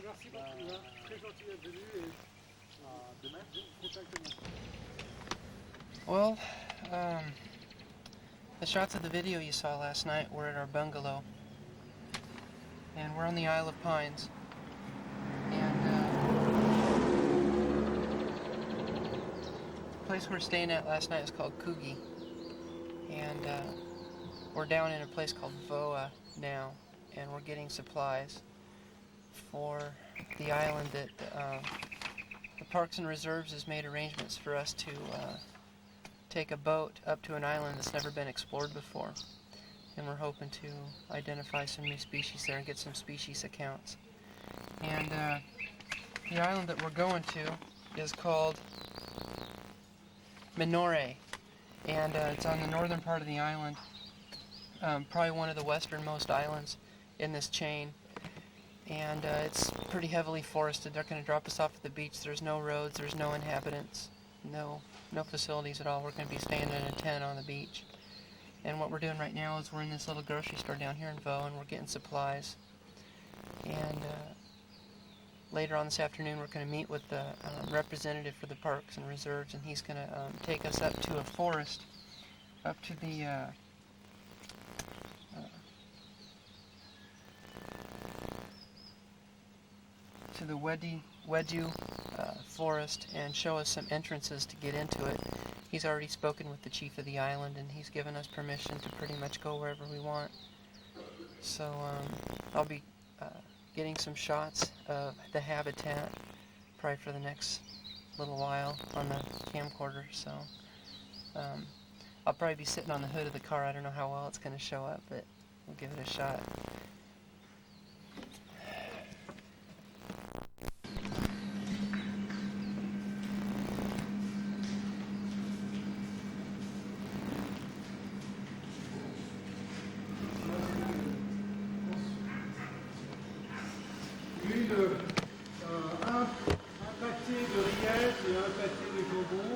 Merci beaucoup, très gentil d'être venu et demain, contactez-moi. Well, the shots of the video you saw last night were at our bungalow, and we're on the Isle of Pines. And the place we're staying at last night is called Coogee, and we're down in a place called Voa now, and we're getting supplies for the island that the Parks and Reserves has made arrangements for us to take a boat up to an island that's never been explored before, and we're hoping to identify some new species there and get some species accounts. And the island that we're going to is called Minore, and it's on the northern part of the island, probably one of the westernmost islands in this chain. And it's pretty heavily forested. They're going to drop us off at the beach. There's no roads, there's no inhabitants, no facilities at all. We're going to be staying in a tent on the beach. And what we're doing right now is we're in this little grocery store down here in Vaux, and we're getting supplies. And later on this afternoon, we're going to meet with the representative for the Parks and Reserves, and he's going to take us up to a forest, up to the Wedju forest and show us some entrances to get into it. He's already spoken with the chief of the island, and he's given us permission to pretty much go wherever we want. So I'll be getting some shots of the habitat probably for the next little while on the camcorder. So I'll probably be sitting on the hood of the car. I don't know how well it's going to show up, but we'll give it a shot. Un pâté de rillettes et un pâté de jambon.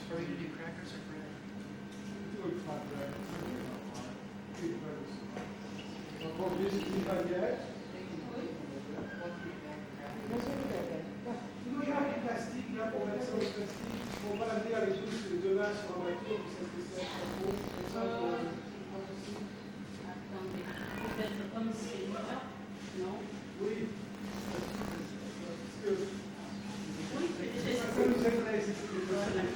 Are we going to do crackers or bread? On va prendre des baguettes. Sinon, il y a du plastique là pour mettre ça au plastique. On va l'amener à l'église demain sur la voiture pour cette spéciale chapeau. Comme ça, peut-être comme c'est là, non? oui. Oui, c'est Ça nous aiderait si c'était possible.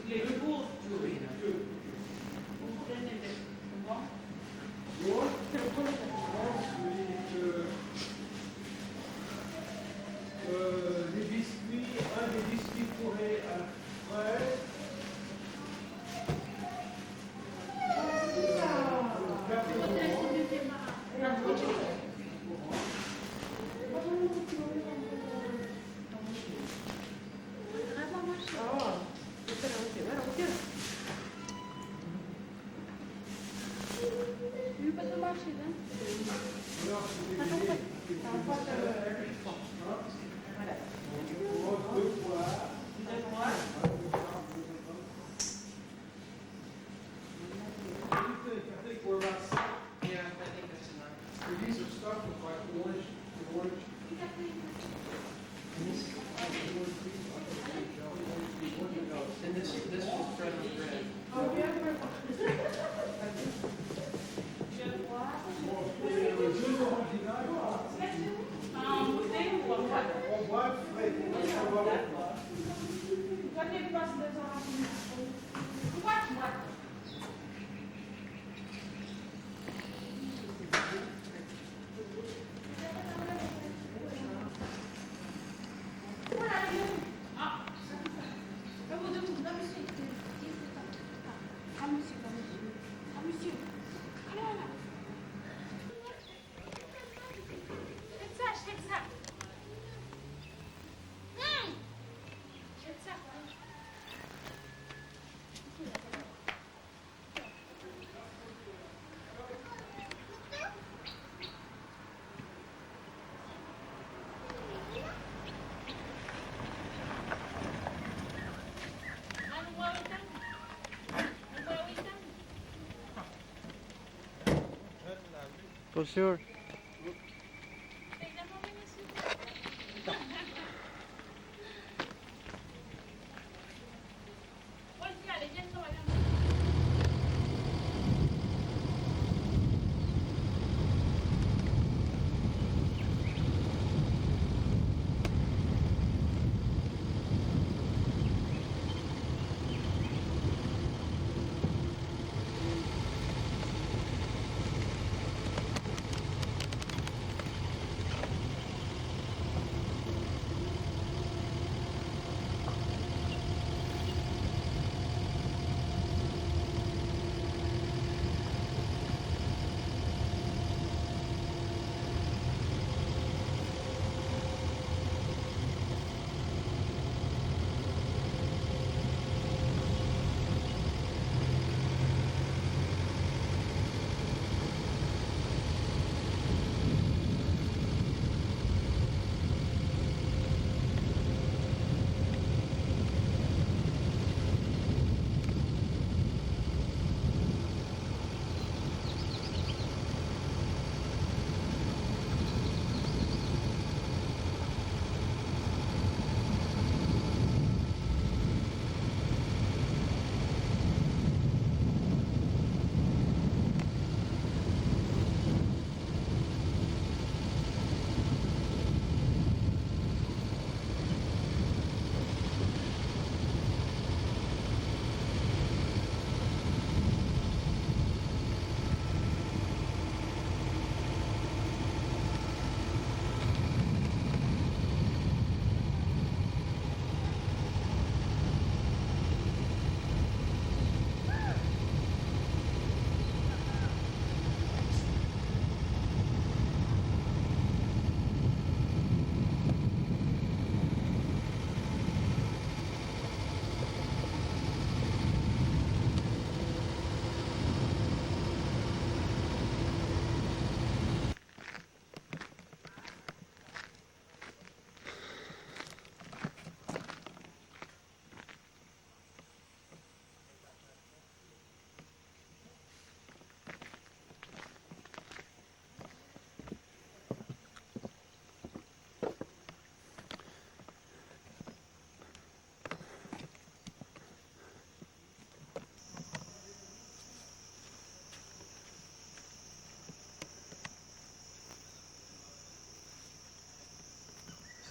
Les rebours. Oui. Vous prenez des comment? Moi, ensuite, les biscuits, un des biscuits fourrés à la fraise. These are stuff with like orange. And this was bread on bread. Le jeu original. Bonjour.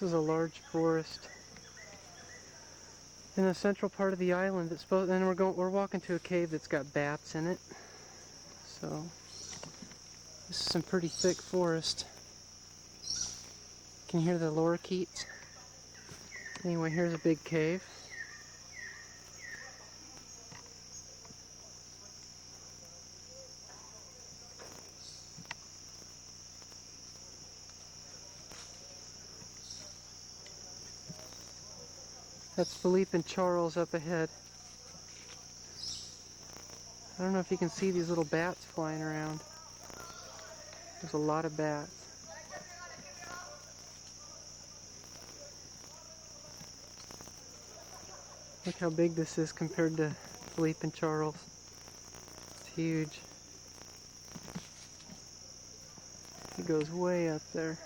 This is a large forest in the central part of the island. Then we're walking to a cave that's got bats in it. So this is some pretty thick forest. Can you hear the lorikeets? Anyway, here's a big cave. That's Philippe and Charles up ahead. I don't know if you can see these little bats flying around. There's a lot of bats. Look how big this is compared to Philippe and Charles. It's huge. It goes way up there.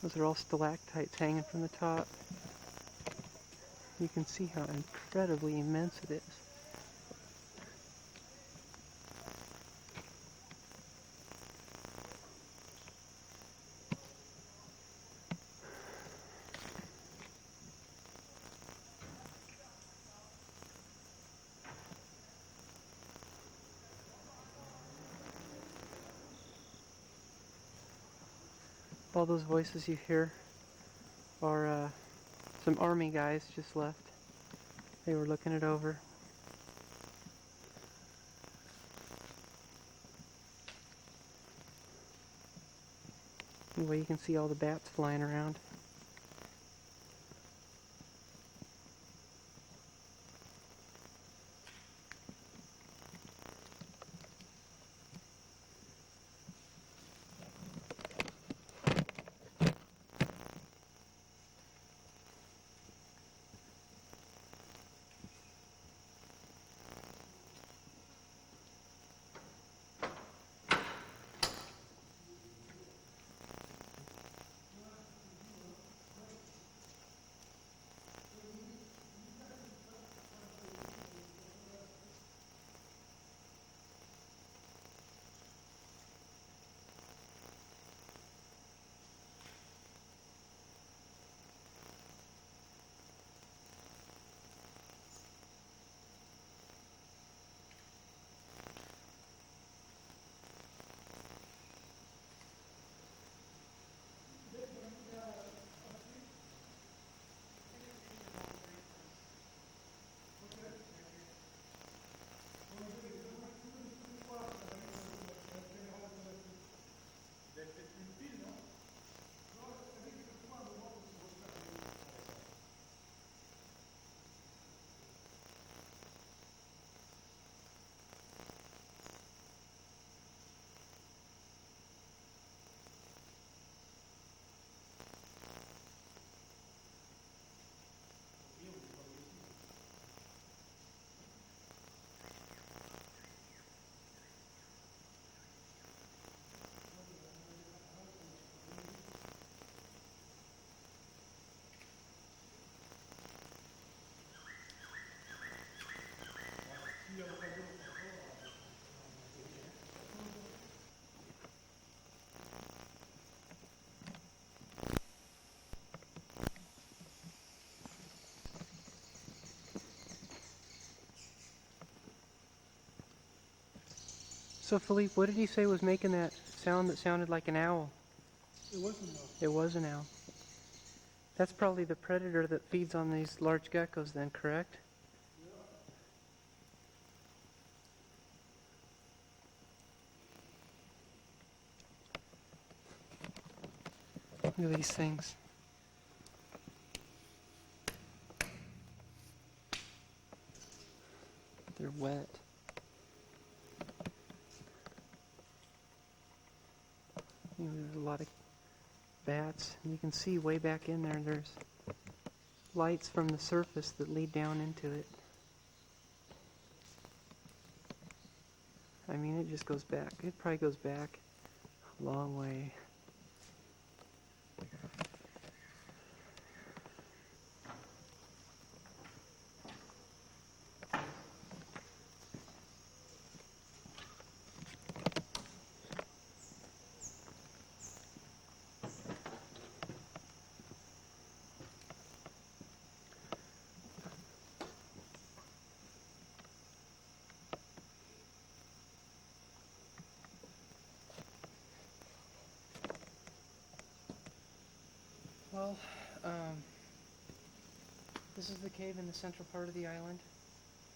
Those are all stalactites hanging from the top. You can see how incredibly immense it is. All those voices you hear are some army guys just left. They were looking it over. Anyway, you can see all the bats flying around. So Philippe, what did you say was making that sound that sounded like an owl? It wasn't enough. It was an owl. That's probably the predator that feeds on these large geckos then, correct? Look at these things. They're wet. There's a lot of bats. And you can see way back in there, there's lights from the surface that lead down into it. I mean, it just goes back. It probably goes back a long way. Well, this is the cave in the central part of the island,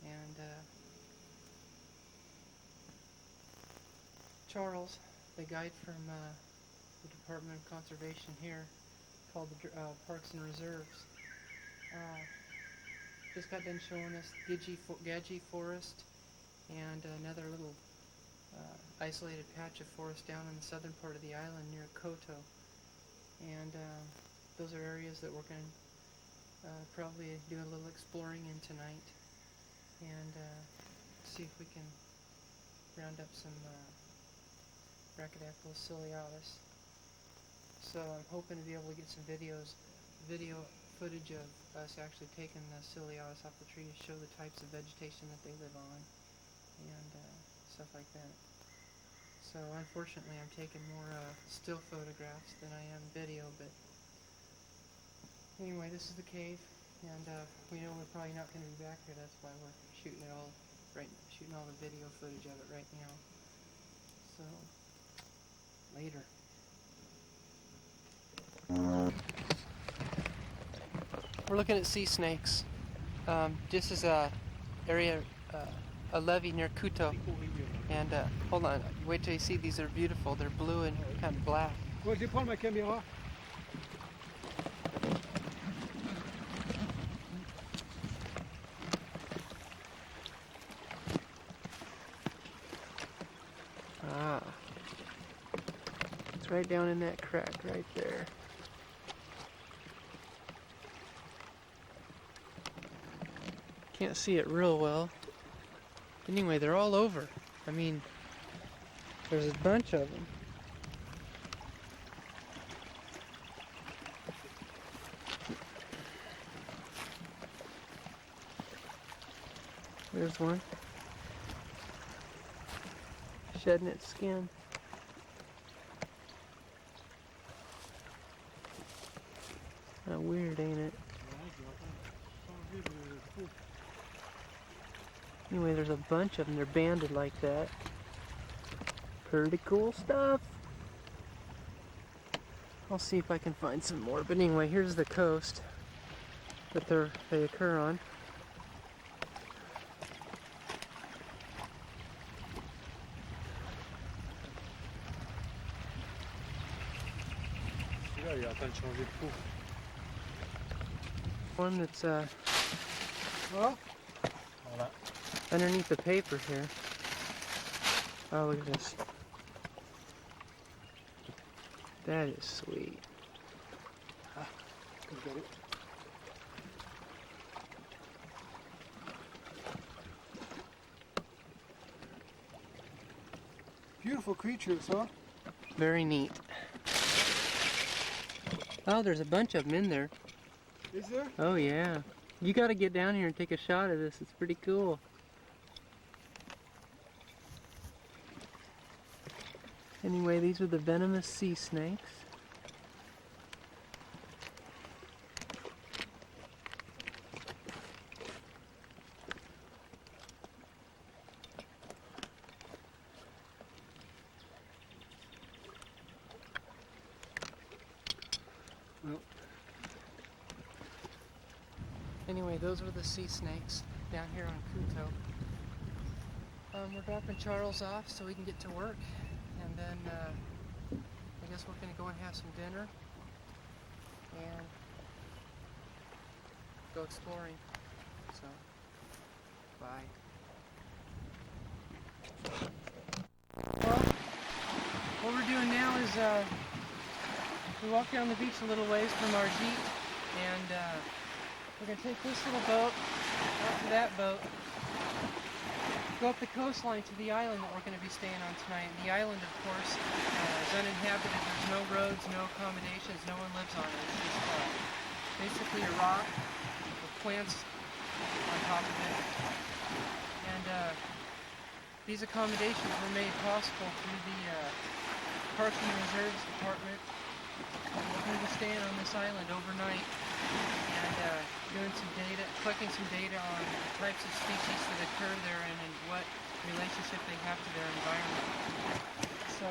and Charles, the guide from the Department of Conservation here, called the Parks and Reserves, just got done showing us Gadji Forest and another little isolated patch of forest down in the southern part of the island near Koto. And those are areas that we're going to probably do a little exploring in tonight, and see if we can round up some Rhacodactylus leachianus. So I'm hoping to be able to get some video footage of us actually taking the leachianus off the tree to show the types of vegetation that they live on and stuff like that. So unfortunately I'm taking more still photographs than I am video, but anyway, this is the cave, and we know we're probably not going to be back here. That's why we're shooting all the video footage of it right now. So later. We're looking at sea snakes. This is a area, a levee near Kuto. And hold on, wait till you see these. Are beautiful. They're blue and kind of black. Moi, je vais prendre ma caméra. Ah, it's right down in that crack right there. Can't see it real well. Anyway, they're all over. I mean, there's a bunch of them. There's one. Shedding its skin. Kinda weird, ain't it? Anyway, there's a bunch of them. They're banded like that. Pretty cool stuff. I'll see if I can find some more. But anyway, here's the coast that they occur on. One that's underneath the paper here. Oh, look at this. That is sweet. Get it. Beautiful creatures, huh? Very neat. Oh, there's a bunch of them in there. Is there? Oh yeah. You got to get down here and take a shot of this. It's pretty cool. Anyway, these are the venomous sea snakes. Anyway, those were the sea snakes down here on Kuto. We're dropping Charles off so we can get to work, and then I guess we're going to go and have some dinner and go exploring. So, bye. Well, what we're doing now is we walked down the beach a little ways from our jeep, and we're going to take this little boat out to that boat, go up the coastline to the island that we're going to be staying on tonight. And the island, of course, is uninhabited. There's no roads, no accommodations, no one lives on it. It's just basically a rock with plants on top of it. And these accommodations were made possible through the Parking Reserves Department. We're going to be staying on this island overnight and doing some data, collecting some data on the types of species that occur there and what relationship they have to their environment. So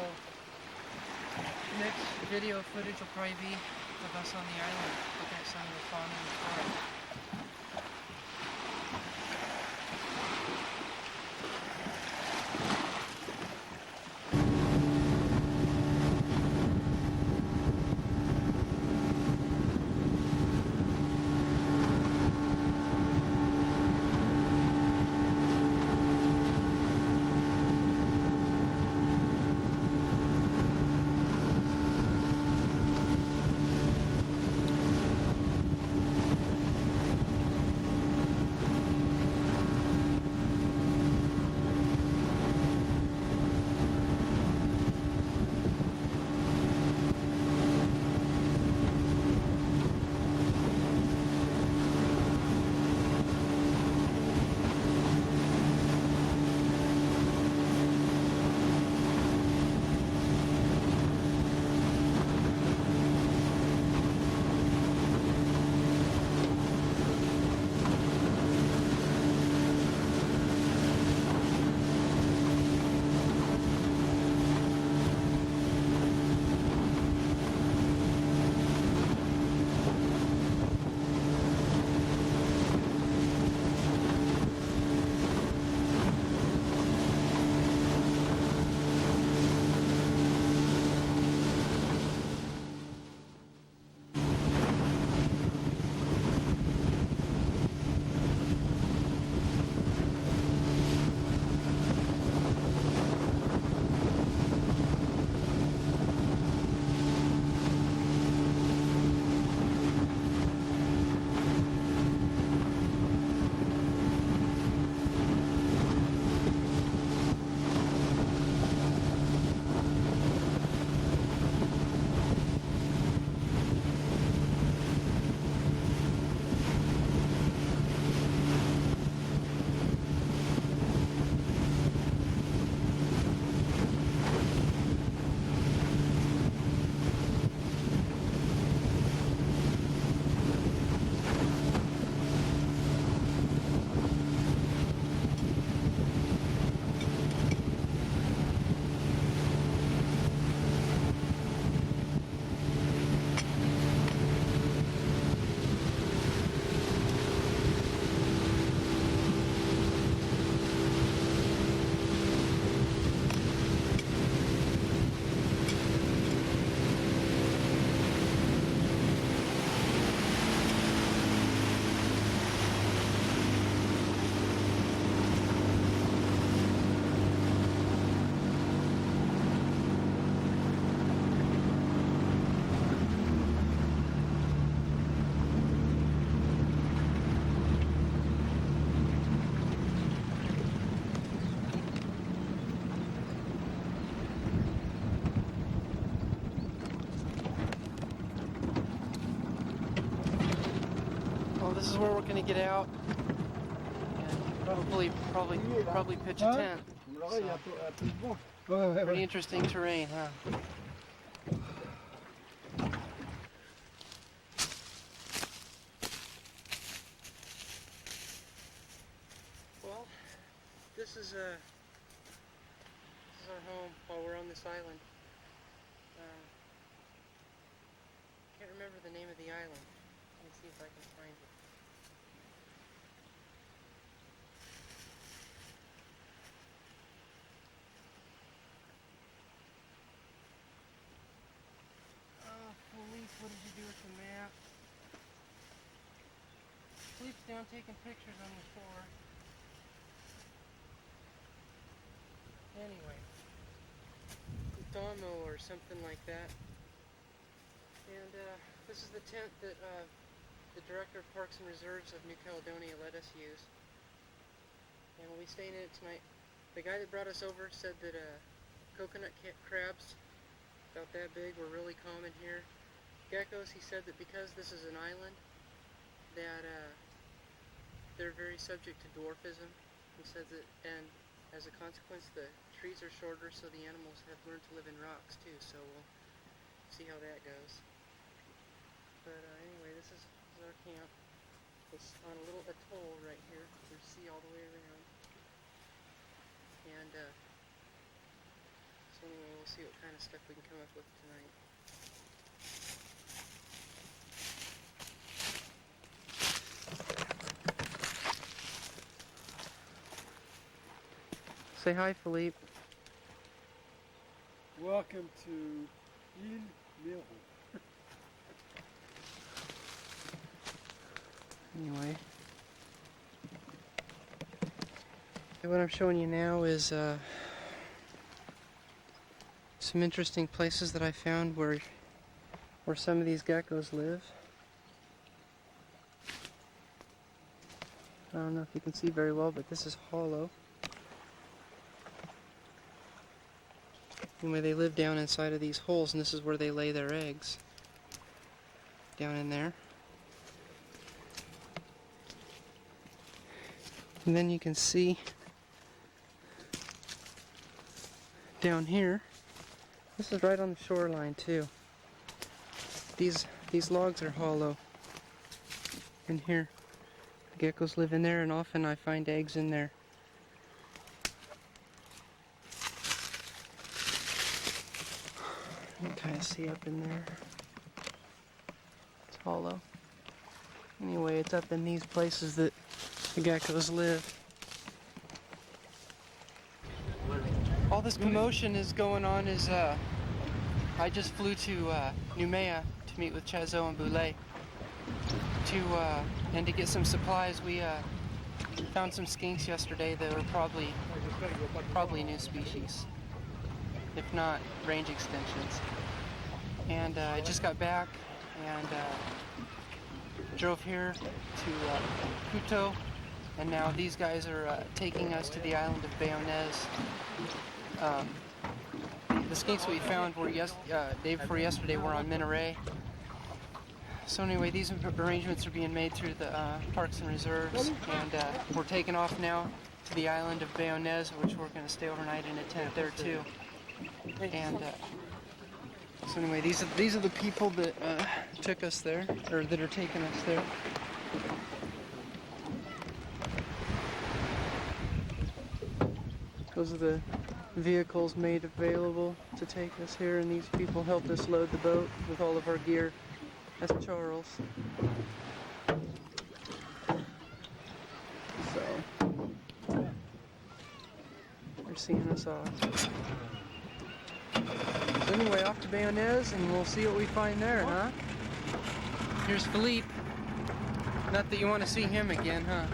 the next video footage will probably be of us on the island, looking at some of the fauna and flora. This is where we're going to get out and probably pitch a tent. So, pretty interesting terrain, huh? Well, this is our home while we're on this island. Can't remember the name of the island. Let me see if I can find it. on taking pictures on the shore. Anyway, Domo or something like that. And this is the tent that the Director of Parks and Reserves of New Caledonia let us use. And we'll be staying in it tonight. The guy that brought us over said that coconut crabs, about that big, were really common here. Geckos, he said that because this is an island, that they're very subject to dwarfism. He said that, and as a consequence, the trees are shorter, so the animals have learned to live in rocks too. So we'll see how that goes. But anyway, this is our camp. It's on a little atoll right here. There's sea all the way around. And so anyway, we'll see what kind of stuff we can come up with tonight. Say hi, Philippe. Welcome to Île Miro. Anyway, what I'm showing you now is some interesting places that I found where some of these geckos live. I don't know if you can see very well, but this is hollow. Anyway, they live down inside of these holes, and this is where they lay their eggs. Down in there. And then you can see down here, this is right on the shoreline too. These logs are hollow in here. The geckos live in there, and often I find eggs in there. You can kind of see up in there. It's hollow. Anyway, it's up in these places that the geckos live. All this commotion is going on is I just flew to Noumea to meet with Chazo and Boulay and to get some supplies. We found some skinks yesterday that were probably new species, if not range extensions. And I just got back and drove here to Kuto, and now these guys are taking us to the island of Bayonnaise. The skinks we found were day before yesterday were on Minaret. So anyway, these arrangements are being made through the Parks and Reserves, and we're taking off now to the island of Bayonnaise, which we're going to stay overnight in a tent there too. And so anyway, these are the people that took us there, or that are taking us there. Those are the vehicles made available to take us here, and these people helped us load the boat with all of our gear. That's Charles. So, they're seeing us off. So anyway, off to Bayonnaise, and we'll see what we find there, huh? Here's Philippe. Not that you want to see him again, huh?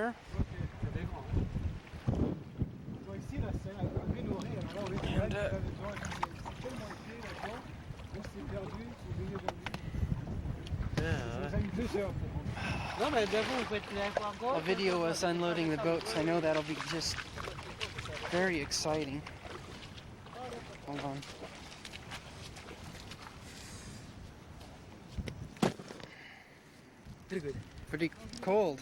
there. Bon, ici, là, c'est un Vénoré. Alors là, on est And, c'est tellement épais là-dedans. On s'est perdu, on s'est baigné dans lui. Ça nous a mis 2 heures pour rentrer. Non, mais devant, vous faites la I'll video us unloading the boats. I know that'll be just very exciting. Hold on. Pretty good. Pretty cold.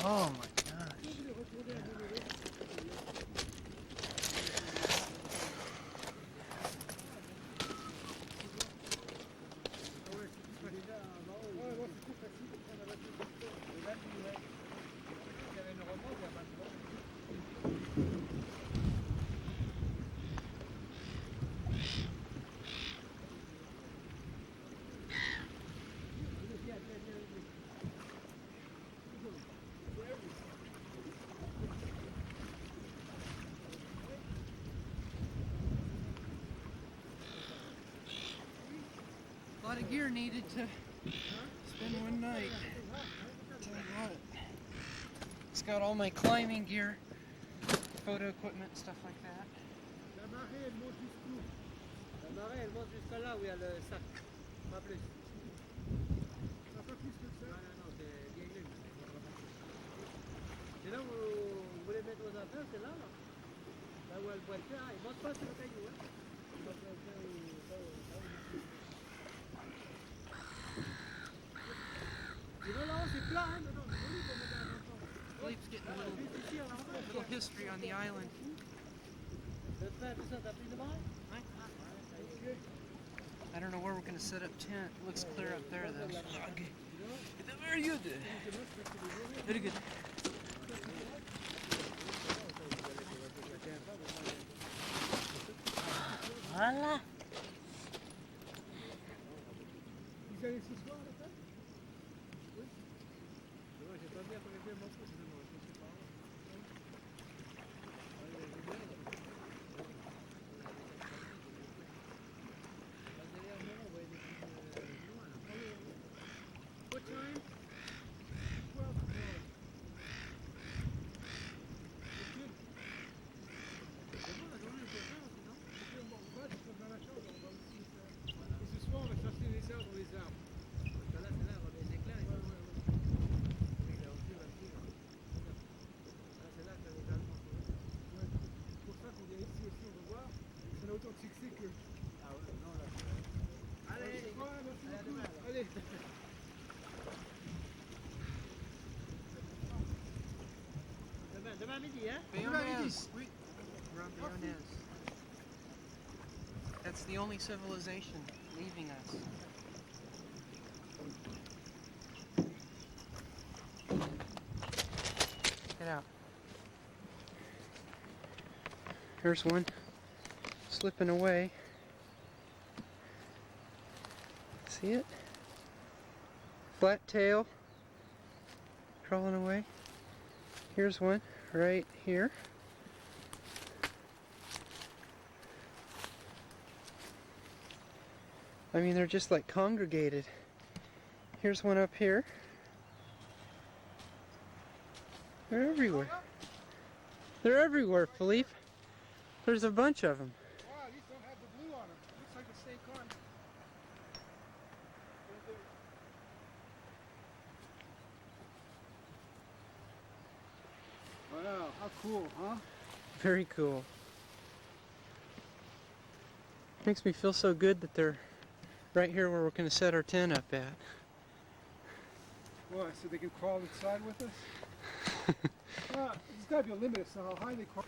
Oh my gosh. A lot of gear needed to spend one night. Tell you what. It's got all my climbing gear, photo equipment, stuff like that. La marée, elle monte jusqu'où? La marée, elle monte jusqu'à là où il y a le sac. Pas plus. Pas plus que ça? Non, non, non, c'est bien nul. C'est là où vous voulez mettre vos affaires, c'est là, là. Là où elle boit le thé, il monte pas sur le caillou, hein. Il monte sur le caillou, là où tu vois là-haut, c'est plat, hein. Non, non, c'est joli pour mettre un enfant. Philippe's getting a little history on the island. Le train, tout ça, t'as pris de bain? I don't know where we're going to set up tent. It looks clear up there though. Okay. Very good. Very good. Voilà. Vous allez ce soir, là? Oui. Moi, j'ai pas bien connecté mon pouce, mais moi, je sais pas. What time? 12 o'clock. C'est bon, la journée est bien, sinon. On va dans la chambre, on va aussi faire. Et ce soir, on va chercher les arbres dans les arbres. Là, c'est là, les éclairs, ils sont... Oui, là aussi, là-dessus, là. Là, c'est là que les Allemands sont venus. Ouais, c'est pour ça qu'on vient ici aussi, on va voir. Ça n'a autant de succès que. Ah ouais, non, là, allez, Ouais, merci allez, à beaucoup. demain, alors. Allez. Demain midi, hein? Bayonnaise. We're on Bayonnaise. That's the only civilization leaving us. Get out. There's one slipping away. See it? Flat tail crawling away. Here's one right here. I mean, they're just like congregated. Here's one up here. They're everywhere. They're everywhere, Philippe. There's a bunch of them. Wow, these don't have the blue on them. Looks like the same kind. Wow, how cool, huh? Very cool. Makes me feel so good that they're right here where we're going to set our tent up at. Why, so they can crawl inside with us? There's got to be a limit as to how high they crawl.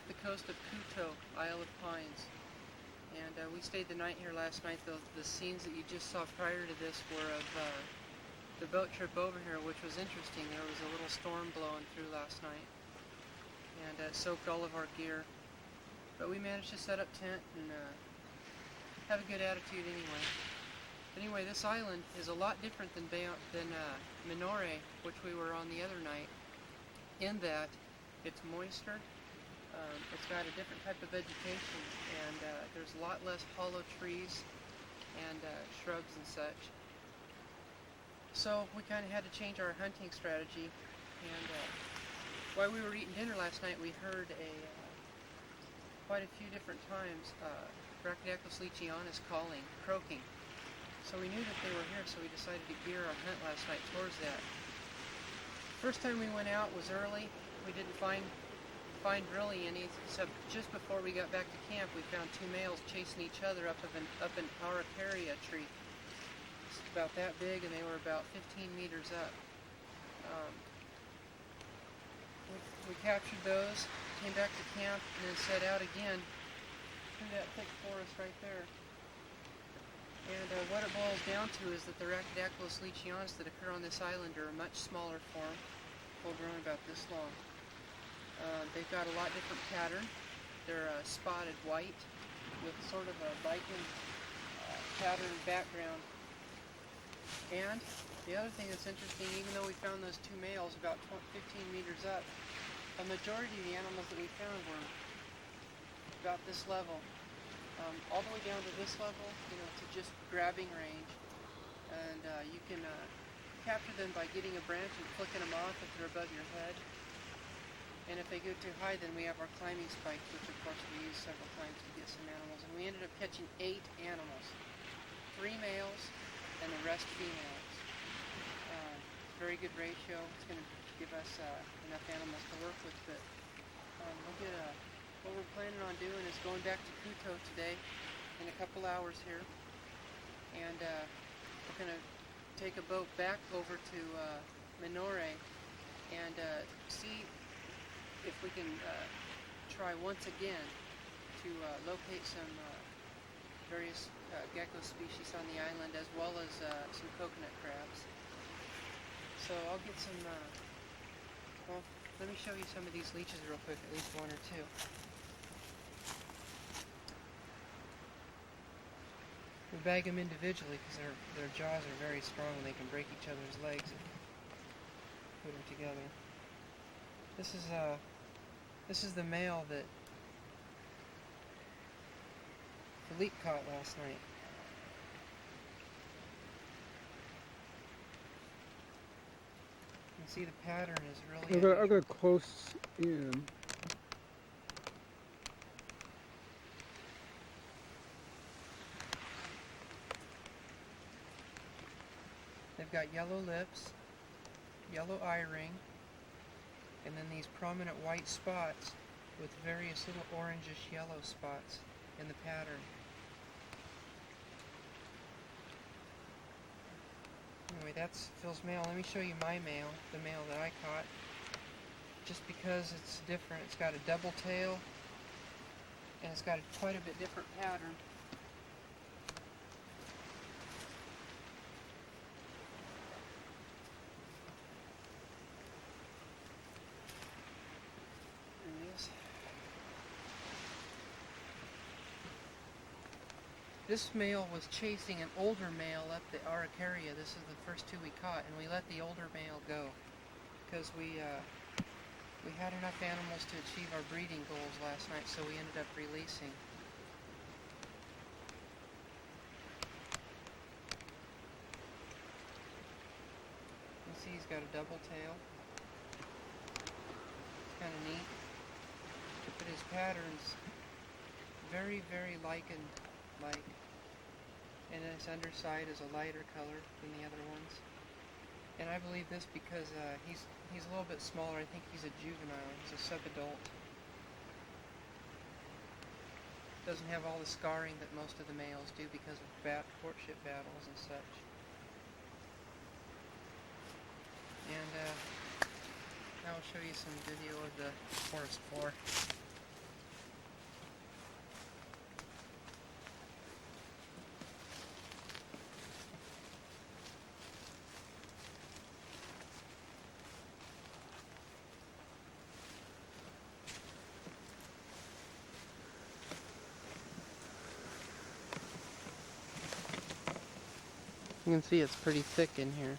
The coast of Kuto, Isle of Pines. And we stayed the night here last night. The scenes that you just saw prior to this were of the boat trip over here, which was interesting. There was a little storm blowing through last night and soaked all of our gear. But we managed to set up tent and have a good attitude anyway. But anyway, this island is a lot different than Minore, which we were on the other night, in that it's moister It's got a different type of vegetation, and there's a lot less hollow trees and shrubs and such. So we kind of had to change our hunting strategy, and while we were eating dinner last night, we heard quite a few different times Rhacodactylus leachianus calling, croaking. So we knew that they were here, so we decided to gear our hunt last night towards that. First time we went out was early. We didn't find really any, except just before we got back to camp, we found two males chasing each other up an Araucaria tree. It's about that big, and they were about 15 meters up. We captured those, came back to camp, and then set out again through that thick forest right there. And what it boils down to is that the Rhacodactylus leachianus that occur on this island are a much smaller form, full grown about this long. They've got a lot different pattern. They're spotted white with sort of a lichen pattern background. And the other thing that's interesting, even though we found those two males about 15 meters up, a majority of the animals that we found were about this level. All the way down to this level, to just grabbing range. And you can capture them by getting a branch and flicking them off if they're above your head. And if they go too high, then we have our climbing spikes, which of course we use several times to get some animals. And we ended up catching 8 animals. 3 males and the rest females. Very good ratio. It's going to give us enough animals to work with. But what we're planning on doing is going back to Kuto today in a couple hours here. And we're going to take a boat back over to Minore and see if we can try once again to locate some various gecko species on the island, as well as some coconut crabs. So I'll get some, well, let me show you some of these leeches real quick, at least one or two. We bag them individually because their jaws are very strong and they can break each other's legs if we put them together. This is the male that Philippe caught last night. You can see the pattern is really... I got close in. They've got yellow lips, yellow eye ring, and then these prominent white spots with various little orangish yellow spots in the pattern. Anyway, that's Phil's male. Let me show you my male, the male that I caught. Just because it's different, it's got a double tail, and it's got quite a bit different pattern. This male was chasing an older male up the Araucaria. This is the first 2 we caught, and we let the older male go because we had enough animals to achieve our breeding goals last night, so we ended up releasing. You can see he's got a double tail. It's kind of neat. But his pattern's very, very lichen-like. And his underside is a lighter color than the other ones. And I believe this because he's a little bit smaller. I think he's a juvenile. He's a sub-adult. Doesn't have all the scarring that most of the males do because of courtship battles and such. And now I'll show you some video of the forest floor. You can see it's pretty thick in here.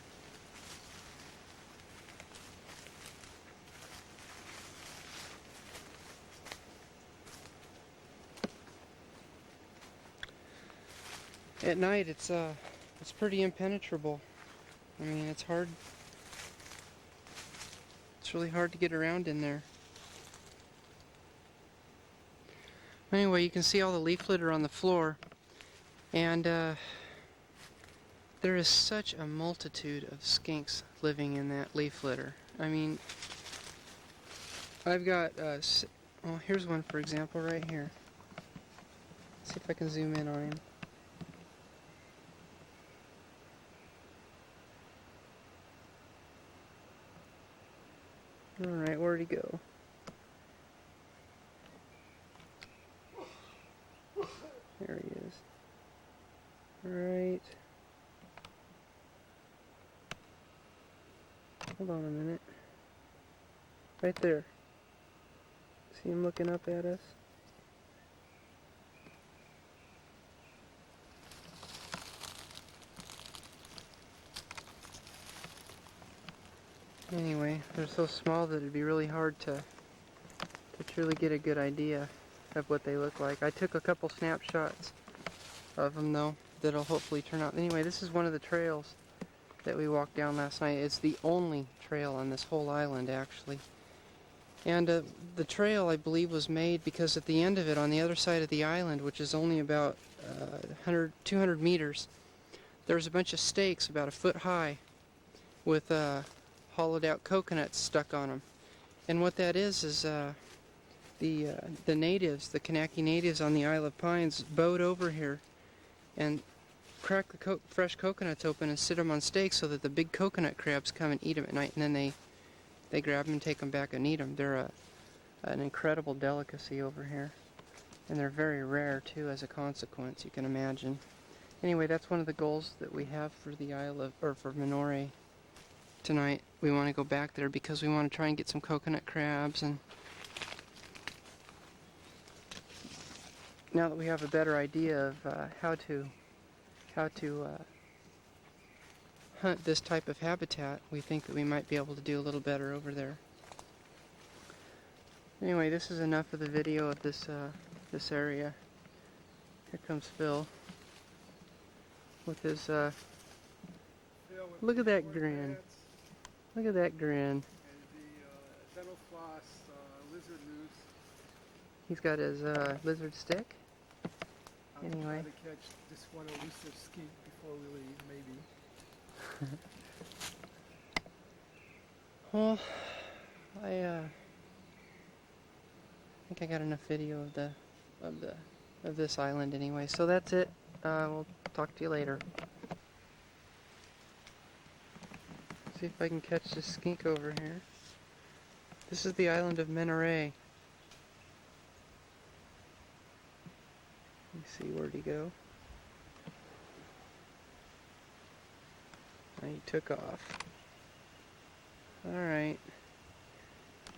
At night, it's pretty impenetrable. I mean, it's hard. It's really hard to get around in there. Anyway, you can see all the leaf litter on the floor, and there is such a multitude of skinks living in that leaf litter. I mean, I've got, well, here's one for example right here. Let's see if I can zoom in on him. Alright, where'd he go? There he is. Alright. Hold on a minute. Right there. See him looking up at us? Anyway, they're so small that it'd be really hard to truly get a good idea of what they look like. I took a couple snapshots of them though that'll hopefully turn out. Anyway, this is one of the trails that we walked down last night. It's the only trail on this whole island actually. And the trail, I believe, was made because at the end of it, on the other side of the island, which is only about 200 meters, there's a bunch of stakes about a foot high with hollowed out coconuts stuck on them. And what that is the natives, the Kanaki natives on the Isle of Pines, boat over here and crack the fresh coconuts open and sit them on stakes so that the big coconut crabs come and eat them at night, and then they grab them and take them back and eat them. They're an incredible delicacy over here, and they're very rare too as a consequence, you can imagine. Anyway, that's one of the goals that we have for the for Minore tonight. We want to go back there because we want to try and get some coconut crabs, and now that we have a better idea of how to hunt this type of habitat, we think that we might be able to do a little better over there. Anyway, this is enough of the video of this this area. Here comes Phil with his look at that grin. Look at that grin. And the dental floss lizard noose. He's got his lizard stick. Anyway. I'll try to catch this one elusive skink before we leave, maybe. Well, I think I got enough video of this island anyway. So that's it. We'll talk to you later. See if I can catch this skink over here. This is the island of Minore. Let me see, where'd he go? Oh, he took off. Alright.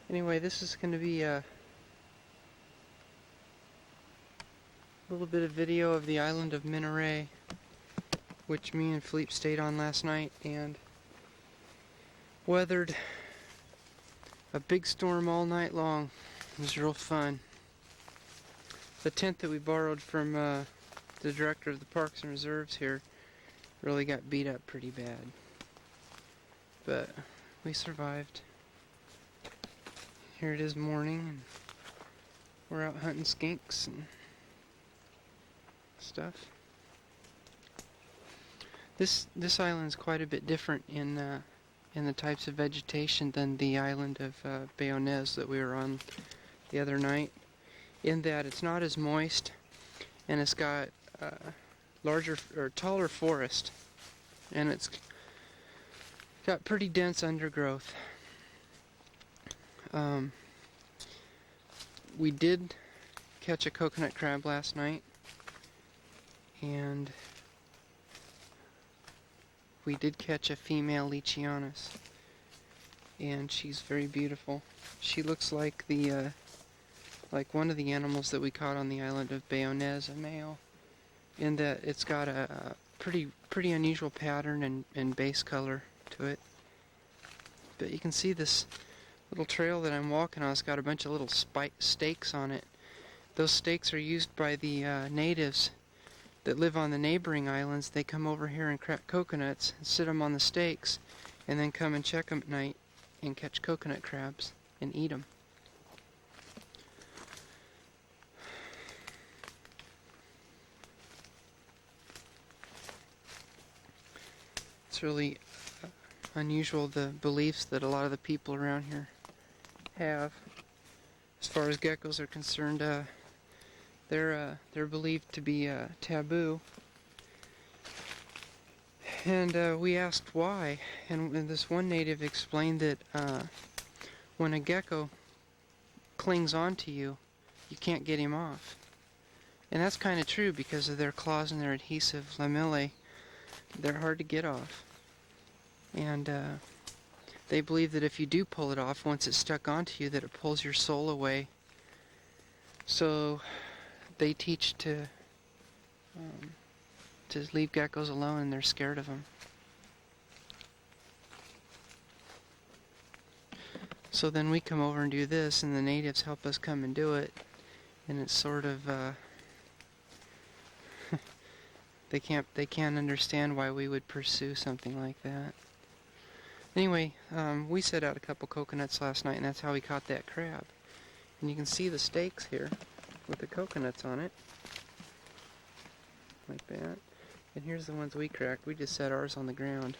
Anyway, this is going to be a little bit of video of the island of Minore, which me and Philippe stayed on last night and weathered a big storm all night long. It was real fun. The tent that we borrowed from the director of the Parks and Reserves here really got beat up pretty bad. But we survived. Here it is morning, and we're out hunting skinks and stuff. This island is quite a bit different in the types of vegetation than the island of Bayonnaise that we were on the other night, in that it's not as moist and it's got larger or taller forest, and it's got pretty dense undergrowth. We did catch a coconut crab last night, and we did catch a female leachianus, and she's very beautiful. She looks like the like one of the animals that we caught on the island of Bayonnaise, a male, in that it's got a pretty unusual pattern and base color to it. But you can see this little trail that I'm walking on. It's got a bunch of little stakes on it. Those stakes are used by the natives that live on the neighboring islands, they come over here and crack coconuts and sit them on the stakes, and then come and check them at night and catch coconut crabs and eat them. It's really unusual, the beliefs that a lot of the people around here have as far as geckos are concerned. They're believed to be taboo, and we asked why, and this one native explained that when a gecko clings onto you, you can't get him off. And that's kind of true because of their claws and their adhesive lamellae. They're hard to get off. And they believe that if you do pull it off, once it's stuck onto you, that it pulls your soul away. So they teach to leave geckos alone, and they're scared of them. So then we come over and do this, and the natives help us come and do it. And it's sort of they can't understand why we would pursue something like that. Anyway, we set out a couple coconuts last night, and that's how we caught that crab. And you can see the stakes here with the coconuts on it, like that. And here's the ones we cracked. We just set ours on the ground.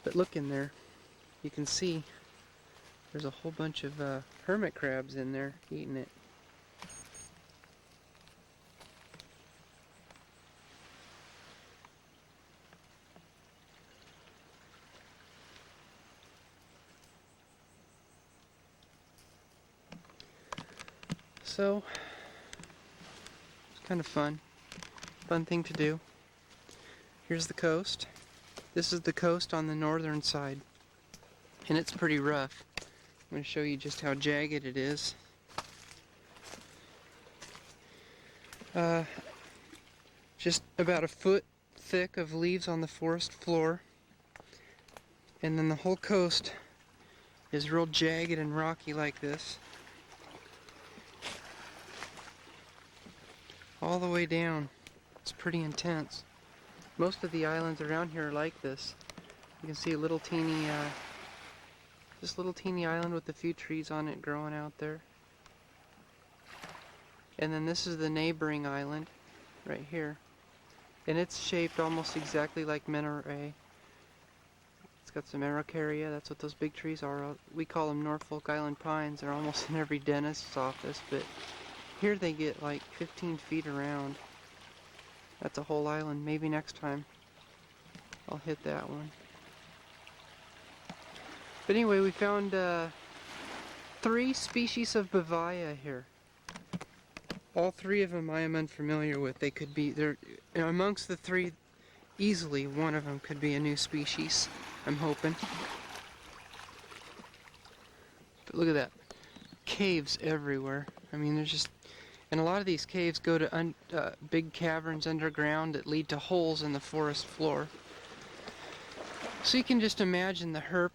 But look in there. You can see there's a whole bunch of hermit crabs in there eating it. So, it's kind of fun thing to do. Here's the coast. This is the coast on the northern side, and it's pretty rough. I'm going to show you just how jagged it is. Just about a foot thick of leaves on the forest floor, and then the whole coast is real jagged and rocky like this, all the way down. It's pretty intense. Most of the islands around here are like this. You can see a little teeny, this little teeny island with a few trees on it growing out there. And then this is the neighboring island, right here. And it's shaped almost exactly like Monterey. It's got some araucaria, that's what those big trees are. We call them Norfolk Island pines. They're almost in every dentist's office, but here they get like 15 feet around. That's a whole island. Maybe next time I'll hit that one. But anyway, we found 3 species of bovia here. All 3 of them I am unfamiliar with. They could be, they're amongst the 3, easily one of them could be a new species, I'm hoping. But look at that. Caves everywhere. I mean, there's just, and a lot of these caves go to big caverns underground that lead to holes in the forest floor. So you can just imagine the herp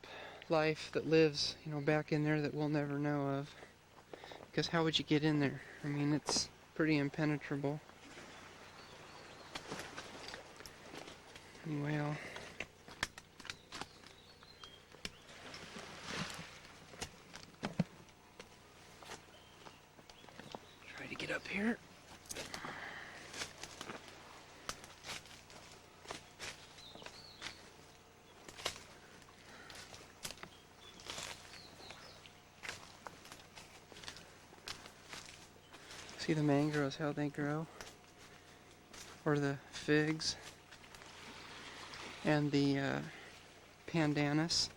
life that lives, you know, back in there that we'll never know of. Because how would you get in there? I mean, it's pretty impenetrable. Anyway, I'll try to get up here. See the mangroves, how they grow, or the figs, and the pandanus.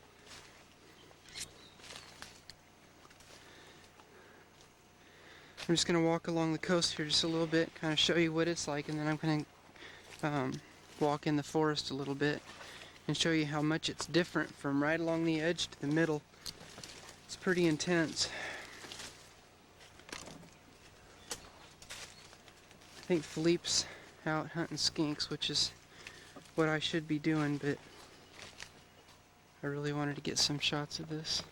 I'm just going to walk along the coast here just a little bit, kind of show you what it's like, and then I'm going to walk in the forest a little bit and show you how much it's different from right along the edge to the middle. It's pretty intense. I think Philippe's out hunting skinks, which is what I should be doing, but I really wanted to get some shots of this.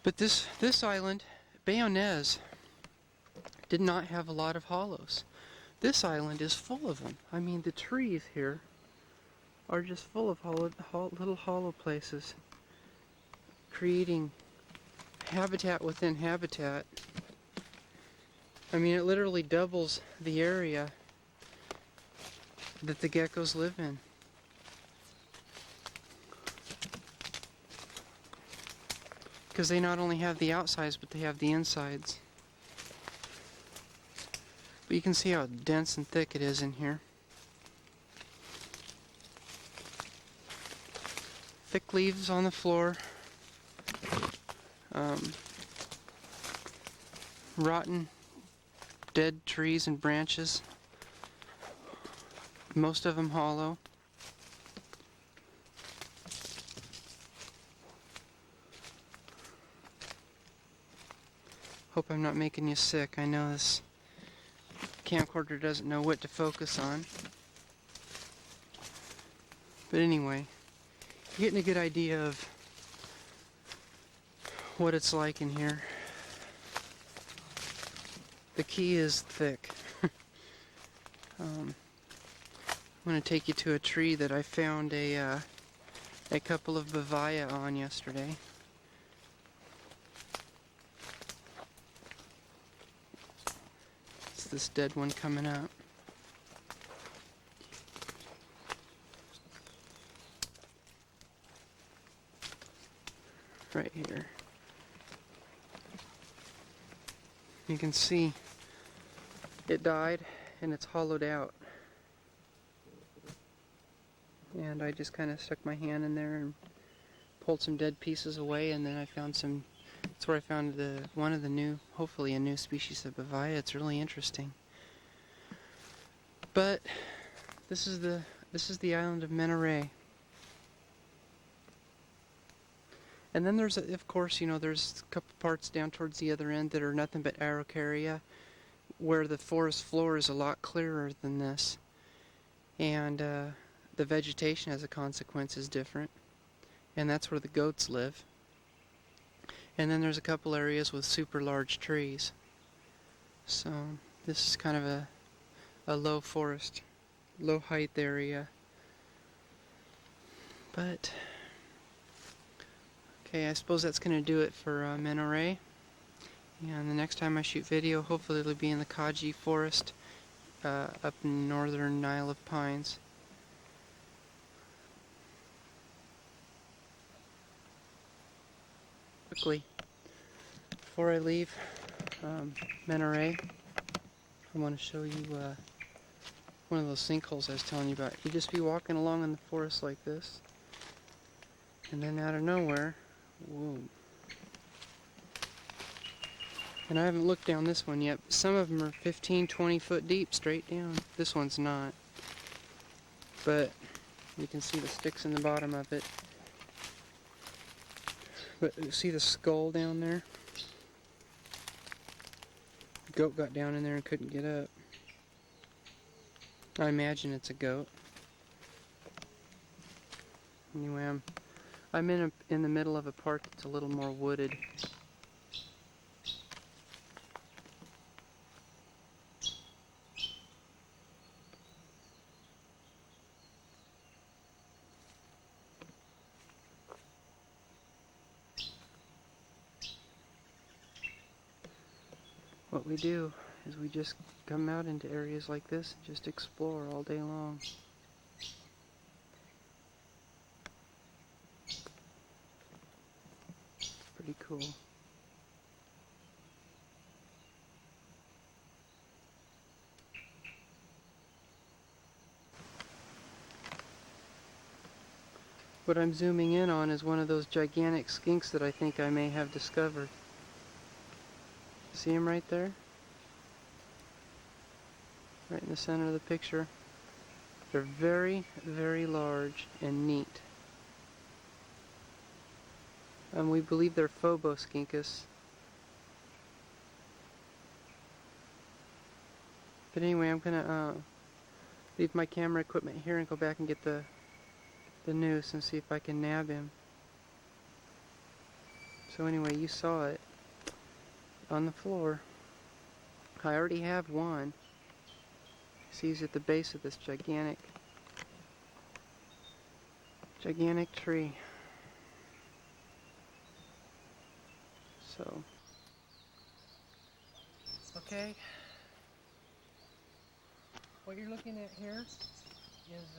But this island, Bayonnaise, did not have a lot of hollows. This island is full of them. I mean, the trees here are just full of little hollow places, creating habitat within habitat. I mean, it literally doubles the area that the geckos live in. Because they not only have the outsides, but they have the insides. But you can see how dense and thick it is in here. Thick leaves on the floor. Rotten, dead trees and branches. Most of them hollow. Hope I'm not making you sick. I know this camcorder doesn't know what to focus on. But anyway, you're getting a good idea of what it's like in here. The key is thick. I'm going to take you to a tree that I found a couple of bavaya on yesterday. It's this dead one coming up. Right here. You can see it died and it's hollowed out. And I just kind of stuck my hand in there and pulled some dead pieces away, and then I found some. That's where I found one of the new, hopefully a new species of bavaya. It's really interesting. But this is the island of Menoré. And then there's, of course, you know, there's a couple parts down towards the other end that are nothing but araucaria, where the forest floor is a lot clearer than this. And the vegetation as a consequence is different. And that's where the goats live. And then there's a couple areas with super large trees. So this is kind of a low forest, low height area. But okay, I suppose that's going to do it for Menoré. And the next time I shoot video, hopefully it'll be in the Kaji forest up in northern Isle of Pines. Quickly, before I leave Menoré, I want to show you one of those sinkholes I was telling you about. You just be walking along in the forest like this, and then out of nowhere, whoa. And I haven't looked down this one yet, but some of them are 15, 20 foot deep straight down. This one's not. But you can see the sticks in the bottom of it. But see the skull down there? The goat got down in there and couldn't get up. I imagine it's a goat. Anyway, I'm in the middle of a part that's a little more wooded. What we do is we just come out into areas like this and just explore all day long. Pretty cool. What I'm zooming in on is one of those gigantic skinks that I think I may have discovered. See him right there? Right in the center of the picture. They're very, very large and neat. And we believe they're Phoboskinkus. But anyway, I'm gonna leave my camera equipment here and go back and get the noose and see if I can nab him. So anyway, you saw it on the floor. I already have one. See, he's at the base of this gigantic tree. So, okay. What you're looking at here is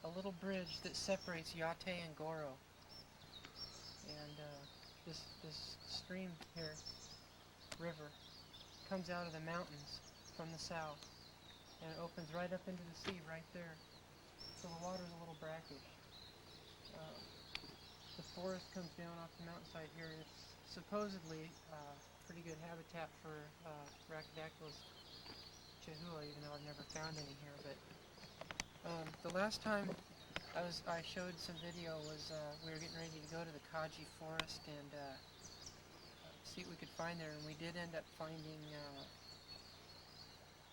a little bridge that separates Yate and Goro. And this stream here, river, comes out of the mountains from the south, and it opens right up into the sea right there. So the water's a little brackish. The forest comes down off the mountainside here, and it's supposedly pretty good habitat for Rhacodactylus leachianus, even though I've never found any here. But the last time I showed some video was we were getting ready to go to the Kaji forest and see what we could find there, and we did end up finding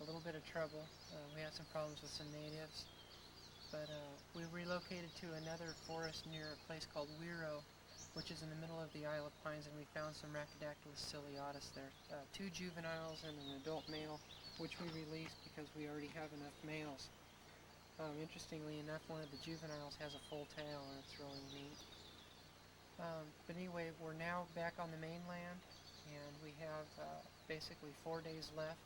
a little bit of trouble. We had some problems with some natives, but we relocated to another forest near a place called Wiro, which is in the middle of the Isle of Pines, and we found some Rhacodactylus leachianus there. 2 juveniles and an adult male, which we released because we already have enough males. Interestingly enough, one of the juveniles has a full tail, and it's really neat. But anyway, we're now back on the mainland, and we have basically 4 days left.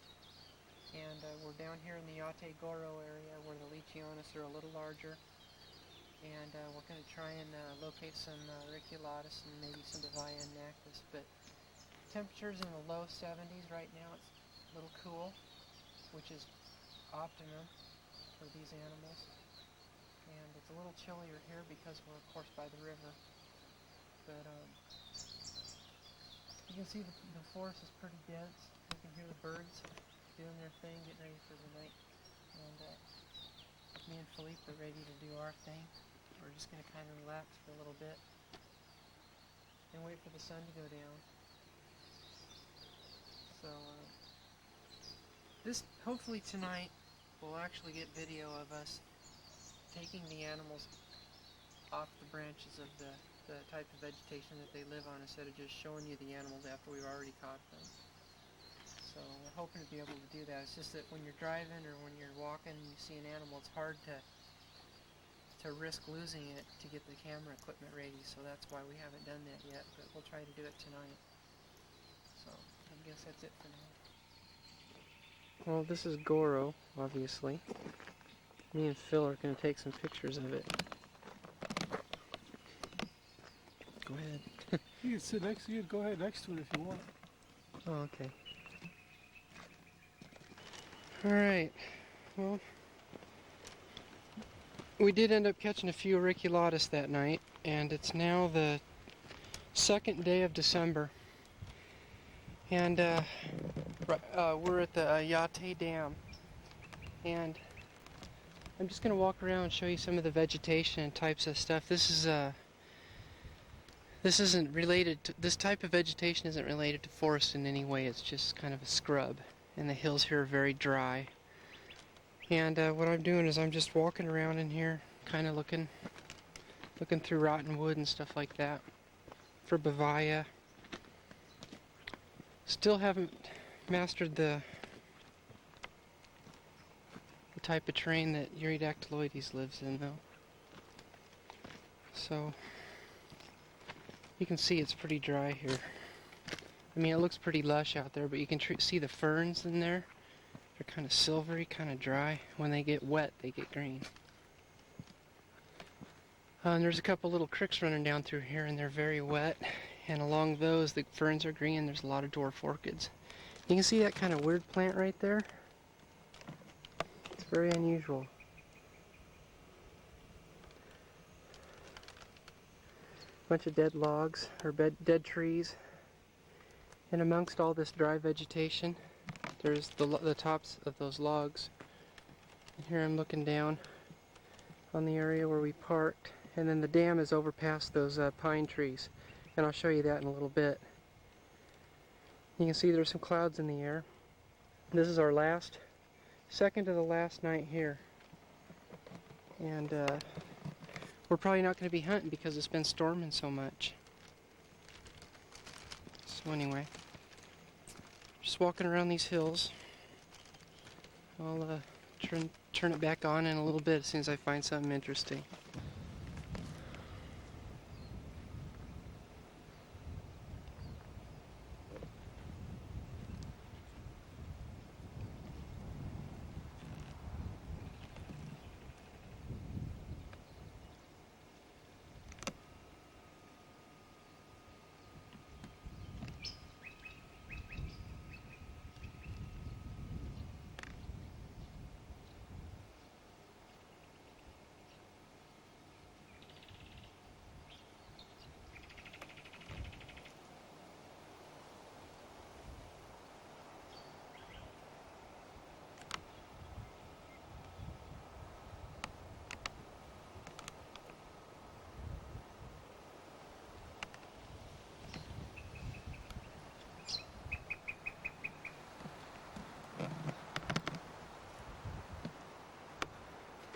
And we're down here in the Yate Goro area where the leachianus are a little larger. And we're going to try and locate some Rhacodactylus and maybe some Bavia and Nactis. But temperatures in the low 70s right now. It's a little cool, which is optimum for these animals. And it's a little chillier here because we're of course by the river. But you can see the forest is pretty dense. You can hear the birds doing their thing, getting ready for the night. And me and Philippe are ready to do our thing. We're just going to kind of relax for a little bit and wait for the sun to go down. So this, hopefully tonight, we'll actually get video of us taking the animals off the branches of the type of vegetation that they live on, instead of just showing you the animals after we've already caught them. So we're hoping to be able to do that. It's just that when you're driving or when you're walking and you see an animal, it's hard to risk losing it to get the camera equipment ready. So that's why we haven't done that yet, but we'll try to do it tonight. So I guess that's it for now. Well, this is Goro, obviously. Me and Phil are going to take some pictures of it. Go ahead. You can sit next to you. Go ahead next to it if you want. Oh, okay. Alright, well, we did end up catching a few Rhacodactylus that night, and it's now the 2nd day of December. And we're at the Yate Dam, and I'm just going to walk around and show you some of the vegetation and types of stuff. This isn't related to, this type of vegetation isn't related to forest in any way. It's just kind of a scrub, and the hills here are very dry. And what I'm doing is I'm just walking around in here, kind of looking through rotten wood and stuff like that for Bavia. Still haven't mastered the type of terrain that Unedicted lives in, though. So you can see it's pretty dry here. I mean, it looks pretty lush out there, but you can see the ferns in there. They're kind of silvery, kind of dry. When they get wet, they get green. And there's a couple little creeks running down through here, and they're very wet. And along those, the ferns are green. There's a lot of dwarf orchids. You can see that kind of weird plant right there. It's very unusual. Bunch of dead logs, or dead trees. And amongst all this dry vegetation, there's the tops of those logs. And here I'm looking down on the area where we parked, and then the dam is over past those pine trees, and I'll show you that in a little bit. You can see there's some clouds in the air. This is our second to the last night here, and we're probably not going to be hunting because it's been storming so much. So anyway, just walking around these hills. I'll turn it back on in a little bit as soon as I find something interesting.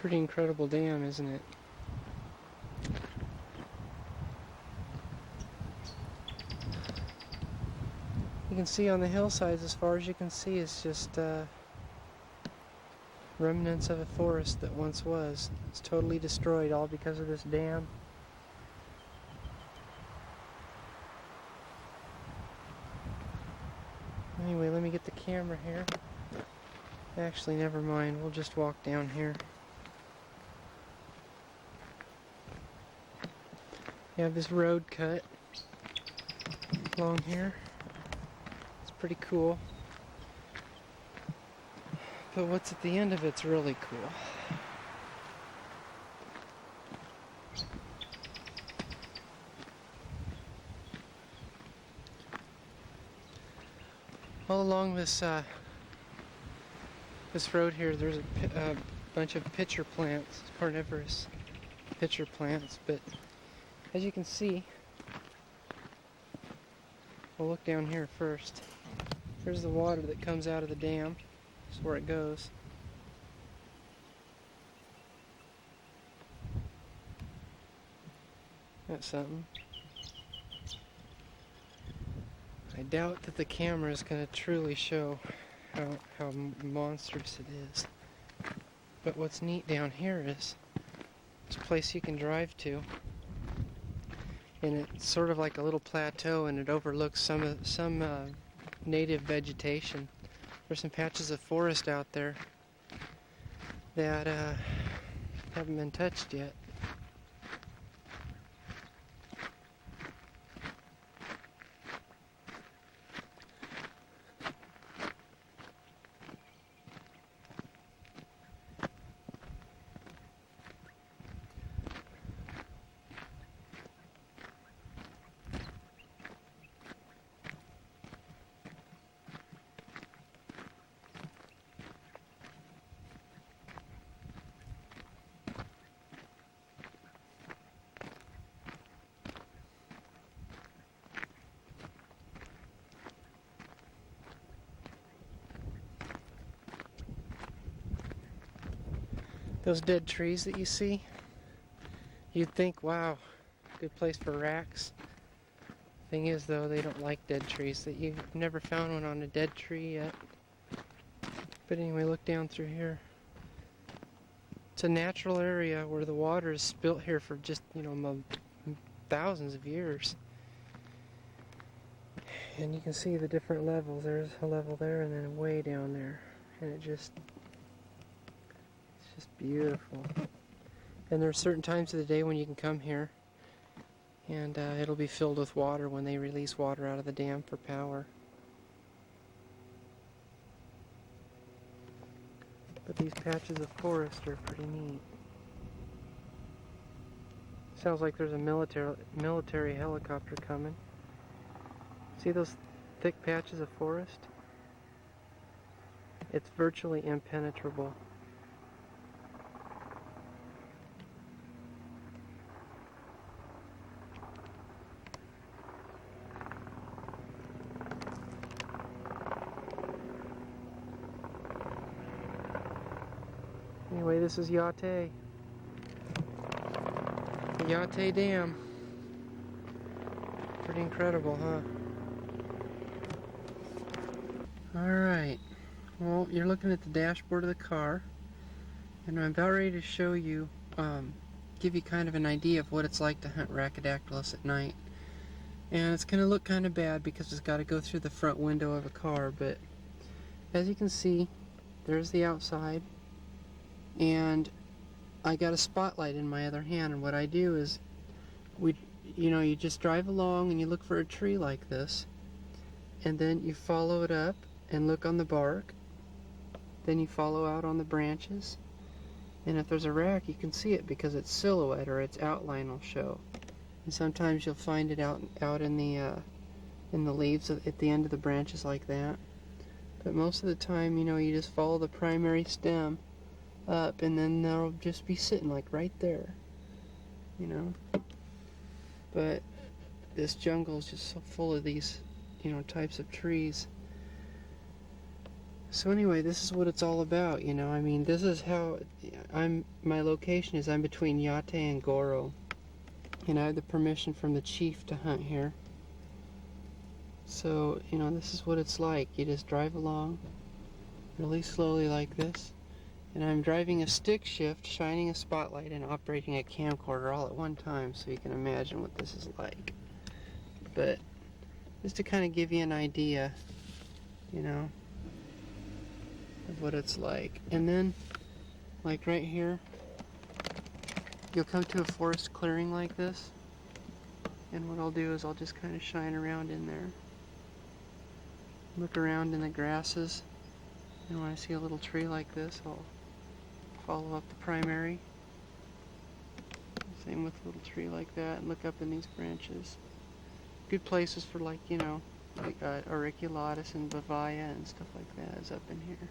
Pretty incredible dam, isn't it? You can see on the hillsides, as far as you can see, it's just remnants of a forest that once was. It's totally destroyed, all because of this dam. Anyway, let me get the camera here. Actually, never mind. We'll just walk down here. You have this road cut along here. It's pretty cool. But what's at the end of it's really cool. All along this road here, there's a bunch of pitcher plants, carnivorous pitcher plants, but as you can see, we'll look down here first. There's the water that comes out of the dam. That's where it goes. That's something. I doubt that the camera is going to truly show how monstrous it is. But what's neat down here is this place you can drive to. And it's sort of like a little plateau, and it overlooks some native vegetation. There's some patches of forest out there that haven't been touched yet. Those dead trees that you see, you'd think, wow, good place for racks. Thing is, though, they don't like dead trees. That you've never found one on a dead tree yet. But anyway, look down through here. It's a natural area where the water is spilt here for just, thousands of years. And you can see the different levels. There's a level there and then way down there. And it's just beautiful. And there are certain times of the day when you can come here and it'll be filled with water when they release water out of the dam for power. But these patches of forest are pretty neat. Sounds like there's a military helicopter coming. See those thick patches of forest? It's virtually impenetrable. Anyway, this is Yate. The Yate Dam. Pretty incredible, huh? Alright, well, you're looking at the dashboard of the car, and I'm about ready to show you, give you kind of an idea of what it's like to hunt Rhacodactylus at night. And it's going to look kind of bad because it's got to go through the front window of a car, but as you can see, there's the outside, and I got a spotlight in my other hand, and what I do is, you just drive along and you look for a tree like this, and then you follow it up and look on the bark, then you follow out on the branches, and if there's a rack you can see it because its silhouette or its outline will show. And sometimes you'll find it out in the leaves at the end of the branches like that. But most of the time, you just follow the primary stem up, and then they'll just be sitting like right there, But this jungle is just so full of these, types of trees. So anyway, this is what it's all about, I mean, this is how my location is. I'm between Yate and Goro, and I have the permission from the chief to hunt here. So, this is what it's like. You just drive along really slowly like this, and I'm driving a stick shift, shining a spotlight, and operating a camcorder all at one time, so you can imagine what this is like. But just to kind of give you an idea, of what it's like. And then, like right here, you'll come to a forest clearing like this, and what I'll do is I'll just kind of shine around in there, look around in the grasses, and when I see a little tree like this, I'll follow up the primary. Same with a little tree like that, and look up in these branches. Good places for auriculatus and bavia and stuff like that is up in here.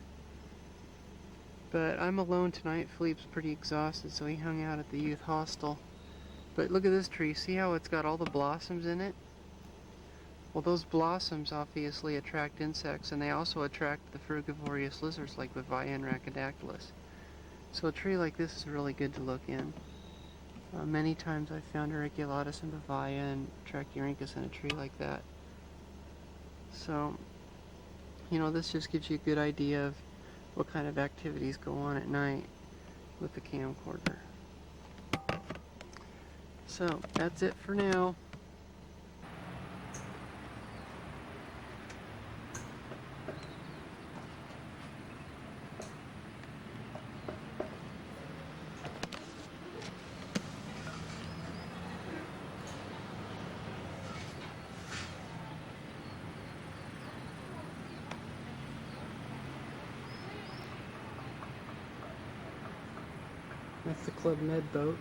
But I'm alone tonight. Philippe's pretty exhausted, so he hung out at the youth hostel. But look at this tree. See how it's got all the blossoms in it? Well, those blossoms obviously attract insects, and they also attract the frugivorous lizards like bavia and Rhacodactylus. So a tree like this is really good to look in. Many times I've found auriculatus and bavia and trachyrinchus in a tree like that. So, this just gives you a good idea of what kind of activities go on at night with the camcorder. So, that's it for now. That's the Club Med boat.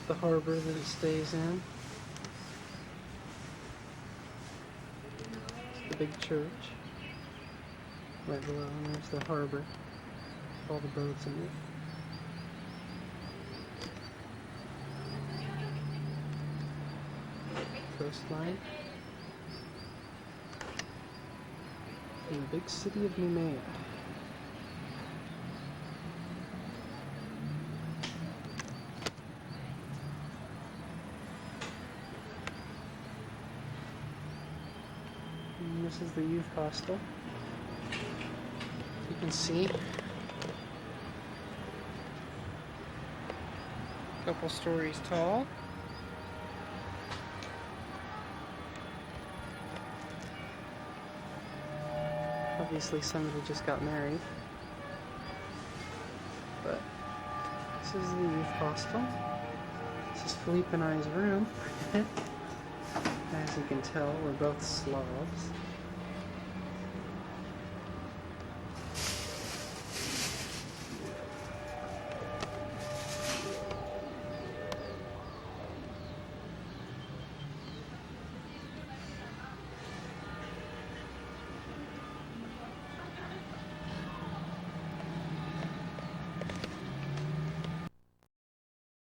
The harbor that it stays in. It's the big church. Right below, and there's the harbor. All the boats in it. Coastline. In the big city of Nemea. And this is the youth hostel. You can see a couple stories tall. Obviously somebody just got married. But this is the youth hostel. This is Philippe and I's room. As you can tell, we're both Slavs.